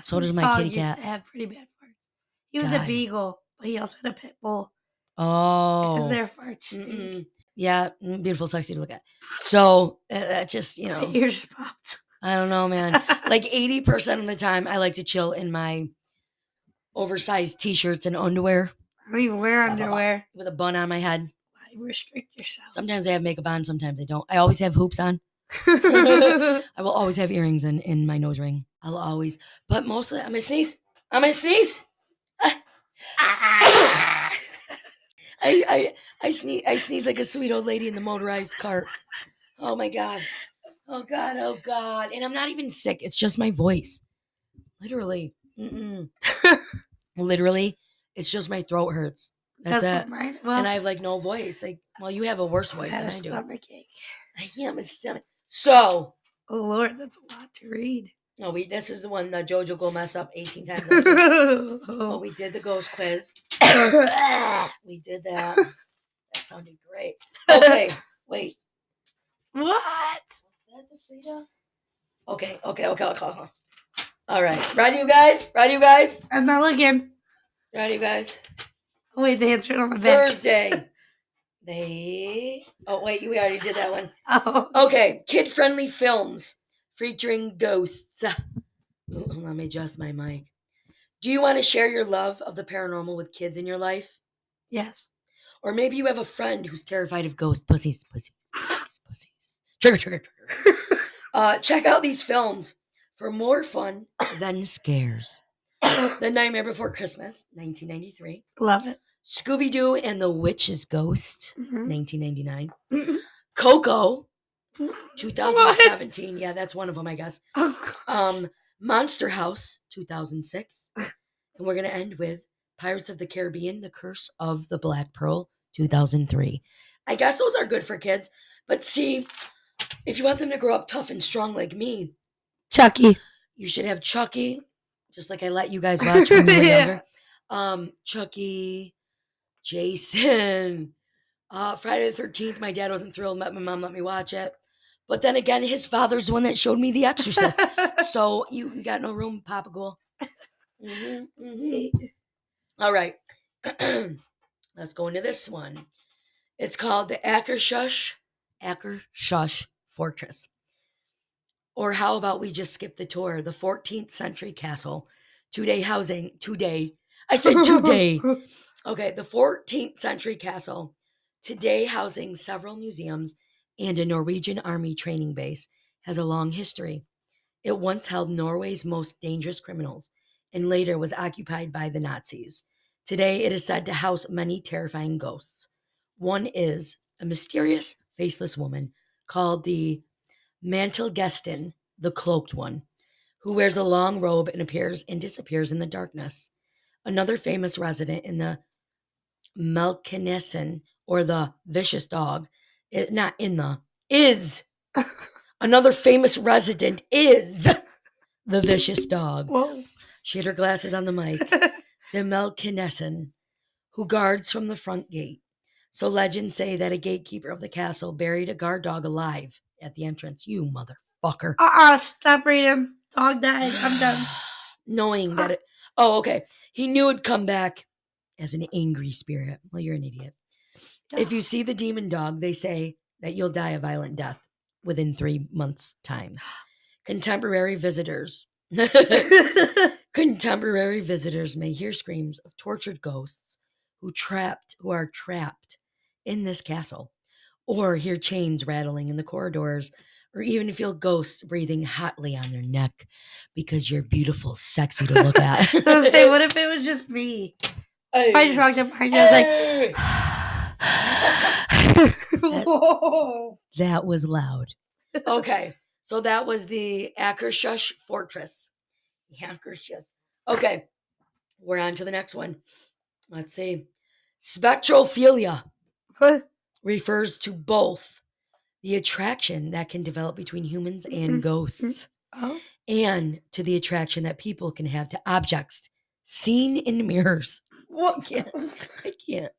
So does my kitty cat. Used to have pretty bad farts. He was a beagle, but he also had a pit bull. Oh. And their farts stink. Yeah, beautiful, sexy to look at. So, that just, My ear just popped. I don't know, man. Like 80% of the time, I like to chill in my oversized t-shirts and underwear. I don't even wear underwear. With a bun on my head. Why restrict yourself? Sometimes I have makeup on, sometimes I don't. I always have hoops on. I will always have earrings in my nose ring. I'll always, but mostly, I'm gonna sneeze. I sneeze like a sweet old lady in the motorized cart. Oh my God. Oh God. And I'm not even sick. It's just my voice. Literally. Literally, it's just my throat hurts. That's it. Mine. Well, and I have like no voice. Like, well, you have a worse voice than I do. Stomach ache. I am a stomach. So. Oh Lord, that's a lot to read. No, this is the one that JoJo go mess up 18 times. Oh, we did the ghost quiz. We did that. That sounded great. Okay, wait. What? Was that the Frida? Okay. All right. Ready, you guys? I'm not looking. Ready, you guys? Oh, wait, the answer on the back. Thursday. Oh, wait, we already did that one. Oh. Okay, kid-friendly films featuring ghosts. Ooh, hold on, let me adjust my mic. Do you want to share your love of the paranormal with kids in your life? Yes. Or maybe you have a friend who's terrified of ghosts. Pussies. Trigger. Check out these films for more fun than scares. The Nightmare Before Christmas, 1993. Love it. Scooby-Doo and the Witch's Ghost, 1999. Coco, 2017. What? Yeah, that's one of them, I guess. Monster House, 2006. And we're going to end with Pirates of the Caribbean, The Curse of the Black Pearl, 2003. I guess those are good for kids. But see, if you want them to grow up tough and strong like me, Chucky. You should have Chucky, just like I let you guys watch when you were younger. Chucky, Jason, Friday the 13th. My dad wasn't thrilled. My mom let me watch it. But then again, his father's the one that showed me The Exorcist. So you got no room, Papa Ghoul. All right. Let's go into this one. It's called the Akershush Fortress. Or how about we just skip the tour? The 14th century castle. Two-day housing. I said 2 day. Okay, the 14th century castle. Today housing several museums and a Norwegian army training base has a long history. It once held Norway's most dangerous criminals and later was occupied by the Nazis. Today, it is said to house many terrifying ghosts. One is a mysterious, faceless woman called the Mantelgestin, the cloaked one, who wears a long robe and appears and disappears in the darkness. Another famous resident in the Melkinesen, or the vicious dog, not in the, is. Another famous resident is the vicious dog. Whoa. She had her glasses on the mic. The Melkinesen, who guards from the front gate. So legends say that a gatekeeper of the castle buried a guard dog alive at the entrance. You motherfucker. Stop reading. Dog died. I'm done. Knowing that it. Oh, okay. He knew it'd come back as an angry spirit. Well, you're an idiot. If you see the demon dog, they say that you'll die a violent death within 3 months' time. Contemporary visitors. Contemporary visitors may hear screams of tortured ghosts who are trapped in this castle, or hear chains rattling in the corridors, or even feel ghosts breathing hotly on their neck because you're beautiful, sexy to look at. I was say, what if it was just me? If I just walked up behind you, I was like, whoa. That was loud. Okay, so that was the Akershus Fortress. Akershus. Okay, we're on to the next one. Let's see. Spectrophilia refers to both the attraction that can develop between humans and ghosts, and to the attraction that people can have to objects seen in mirrors. What? I can't.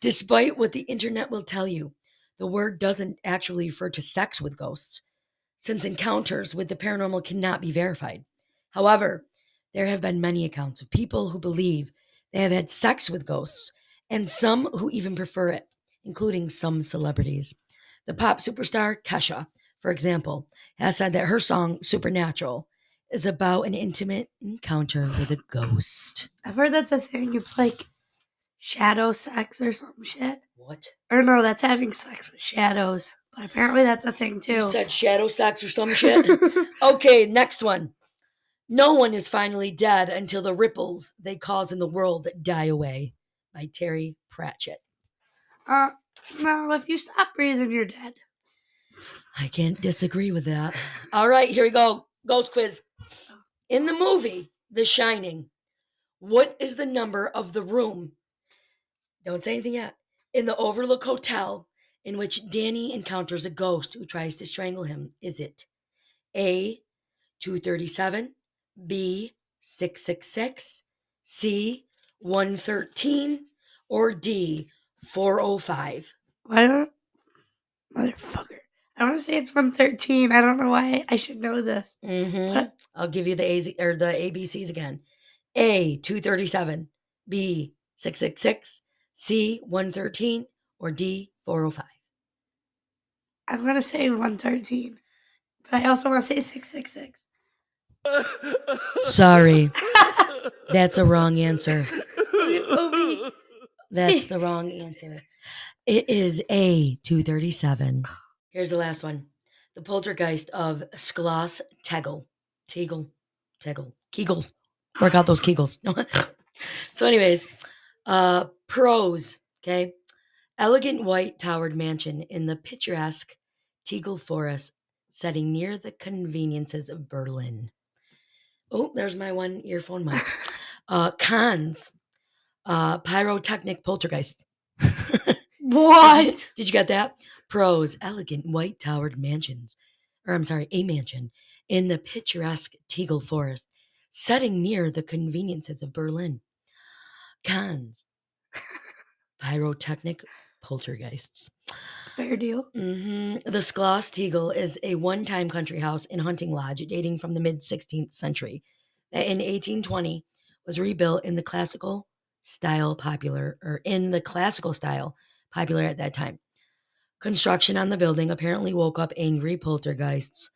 Despite what the internet will tell you, the word doesn't actually refer to sex with ghosts, since encounters with the paranormal cannot be verified. However, there have been many accounts of people who believe they have had sex with ghosts, and some who even prefer it, including some celebrities. The pop superstar Kesha, for example, has said that her song Supernatural is about an intimate encounter with a ghost. I've heard that's a thing. It's like shadow sex or some shit. What? Or no, that's having sex with shadows. But apparently that's a thing too. You said shadow sex or some shit? Okay, next one. No one is finally dead until the ripples they cause in the world die away. By Terry Pratchett. No, if you stop breathing, you're dead. I can't disagree with that. All right, here we go. Ghost quiz. In the movie The Shining, what is the number of the room? Don't say anything yet. In the Overlook Hotel, in which Danny encounters a ghost who tries to strangle him, is it A, 237, B, 666, C, 113, or D, 405? Why don't... Motherfucker. I want to say it's 113. I don't know why I should know this. I'll give you the A's or the ABCs again. A, 237, B, 666, C, 113, or D, 405. I'm going to say 113. But I also want to say 666. Sorry. That's a wrong answer. That's the wrong answer. It is A, 237. Here's the last one. The poltergeist of Schloss Tegel. Kegels. Work out those Kegels. So anyways, pros, okay? Elegant white towered mansion in the picturesque Tegel forest setting near the conveniences of Berlin. Oh, there's my one earphone mic. Cons, pyrotechnic poltergeist. What? Did you get that? Pros, elegant white towered mansions. A mansion in the picturesque Tegel forest, setting near the conveniences of Berlin. Cons, pyrotechnic poltergeists. Fair deal. The Schloss Tegel is a one-time country house and hunting lodge dating from the mid-16th century that in 1820 was rebuilt in the classical style popular at that time. Construction on the building apparently woke up angry poltergeists.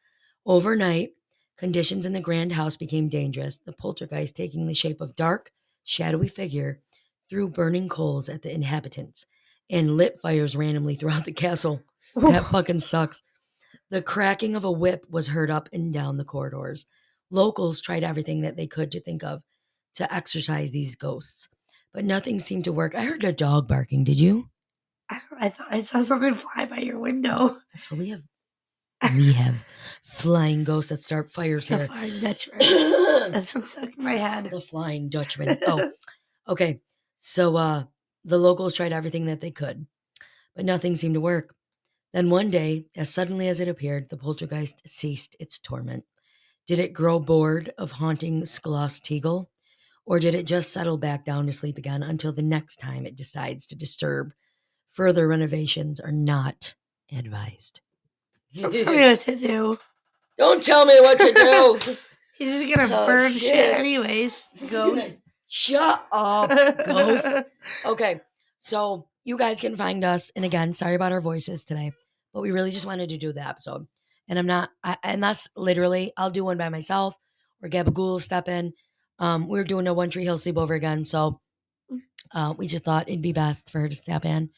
Overnight, conditions in the grand house became dangerous, the poltergeist taking the shape of dark, shadowy figure threw burning coals at the inhabitants and lit fires randomly throughout the castle. That fucking sucks. The cracking of a whip was heard up and down the corridors. Locals tried everything that they could to think of to exorcise these ghosts, but nothing seemed to work. I heard a dog barking. Did you? I thought I saw something fly by your window. So we have flying ghosts that start fires The here. Flying Dutchman. That's what's stuck in my head. The Flying Dutchman. Oh, okay. So the locals tried everything that they could, but nothing seemed to work. Then one day, as suddenly as it appeared, the poltergeist ceased its torment. Did it grow bored of haunting Skloss Teagle? Or did it just settle back down to sleep again until the next time it decides to disturb? Further renovations are not advised. Don't tell me what to do. Don't tell me what to do. He's just gonna burn shit anyways. Ghost. Shut up, ghost. Okay, so you guys can find us, and again, sorry about our voices today, but we really just wanted to do the episode. And and that's literally, I'll do one by myself, or Gabagool will step in. We're doing a One Tree Hill sleepover again, so we just thought it'd be best for her to step in.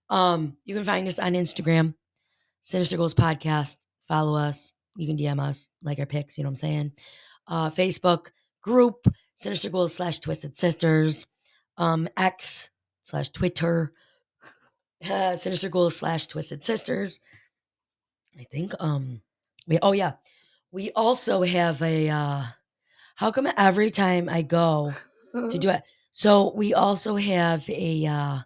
You can find us on Instagram, Sinister Goals Podcast. Follow us. You can DM us, like our pics, you know what I'm saying? Facebook group, Sinister Goals / Twisted Sisters. X / Twitter, Sinister Goals / Twisted Sisters. I think, oh yeah. We also have a, how come every time I go to do it? So we also have a,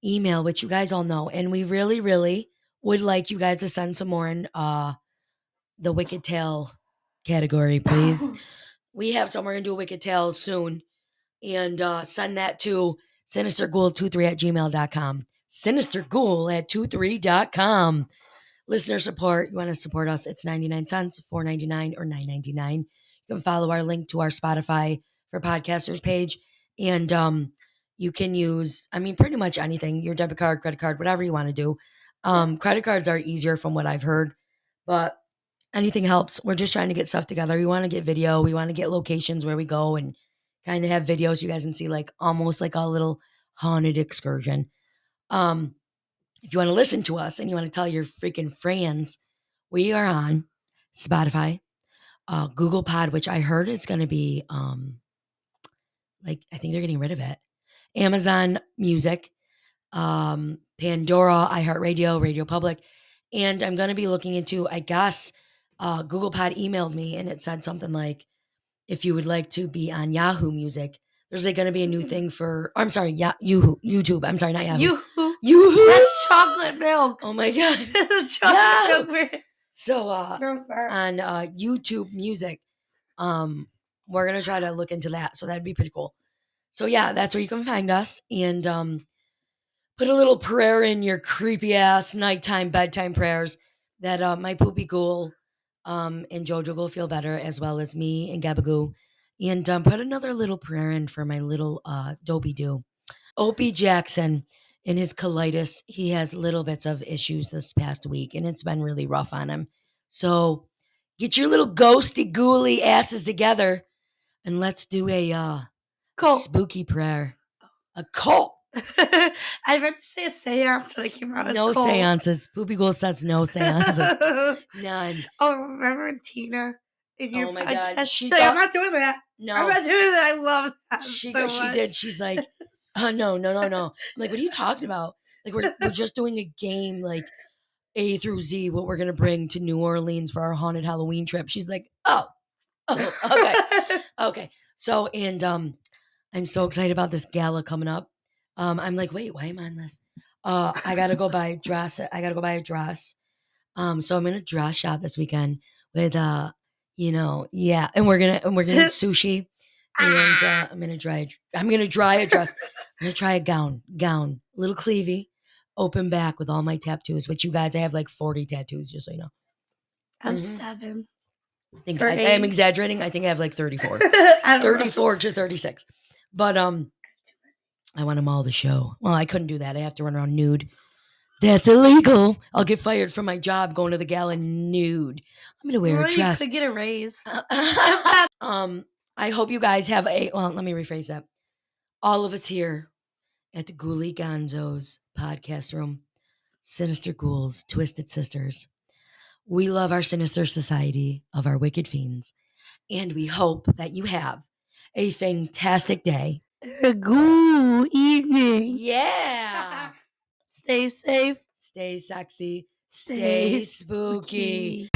email, which you guys all know, and we really, really would like you guys to send some more in the Wicked Tale category, please. We have some. We're gonna do a Wicked Tale soon, and send that to sinisterghoul23 at gmail.com. Sinisterghoul@23.com. Listener support. You want to support us? It's 99 cents, $4.99, or $9.99. You can follow our link to our Spotify for podcasters page, and you can use, I mean, pretty much anything, your debit card, credit card, whatever you want to do. Credit cards are easier from what I've heard, but anything helps. We're just trying to get stuff together. We want to get video. We want to get locations where we go and kind of have videos you guys can see, like almost like a little haunted excursion. Um, if you want to listen to us and you want to tell your freaking friends, we are on Spotify, Google Pod, which I heard is going to be like, I think they're getting rid of it. Amazon Music, Pandora, iHeartRadio, Radio Public, and I'm going to be looking into, I guess, Google Pod emailed me and it said something like, if you would like to be on Yahoo Music, there's like going to be a new thing for, I'm sorry, YouTube. I'm sorry, not Yahoo. Yoo-hoo. That's chocolate milk. Oh my God. Chocolate milk. So on YouTube Music, we're going to try to look into that. So that'd be pretty cool. So yeah, that's where you can find us. And put a little prayer in your creepy ass nighttime, bedtime prayers that my poopy ghoul and Jojo will feel better, as well as me and Gabagoo. And put another little prayer in for my little dopey doo. Opie Jackson, in his colitis, he has little bits of issues this past week, and it's been really rough on him. So get your little ghosty, ghouly asses together, and let's do a spooky prayer. A cult. I meant to say a seance, but I came out as No cold. seances. Poopy Ghoul says no seances. None. Oh, remember Tina in your my podcast? God. She's like, I'm not doing that. No. I'm not doing that. I love that She so she much. did. She's like, oh no. I'm like, what are you talking about? Like we're just doing a game, like A through Z, what we're gonna bring to New Orleans for our haunted Halloween trip. She's like, oh, okay. Okay. So, and I'm so excited about this gala coming up. I'm like, wait, why am I on this? I gotta go buy a dress. I gotta go buy a dress. So I'm in a dress shop this weekend with yeah, and we're gonna eat sushi, and I'm gonna dry a dress. I'm gonna try a gown, little cleavy, open back with all my tattoos. Which you guys, I have like 40 tattoos, just so you know. I have 7. I think I am exaggerating. I think I have like 34. 34 to 36. But I want them all to show. Well, I couldn't do that. I have to run around nude. That's illegal. I'll get fired from my job going to the gala nude. I'm gonna wear a dress. You could get a raise. I hope you guys have let me rephrase that. All of us here at the Ghoulie Gonzos podcast room, Sinister Ghouls, Twisted Sisters. We love our sinister society of our wicked fiends, and we hope that you have a fantastic day. A good evening. Yeah. Stay safe. Stay sexy. Stay Stay spooky. spooky.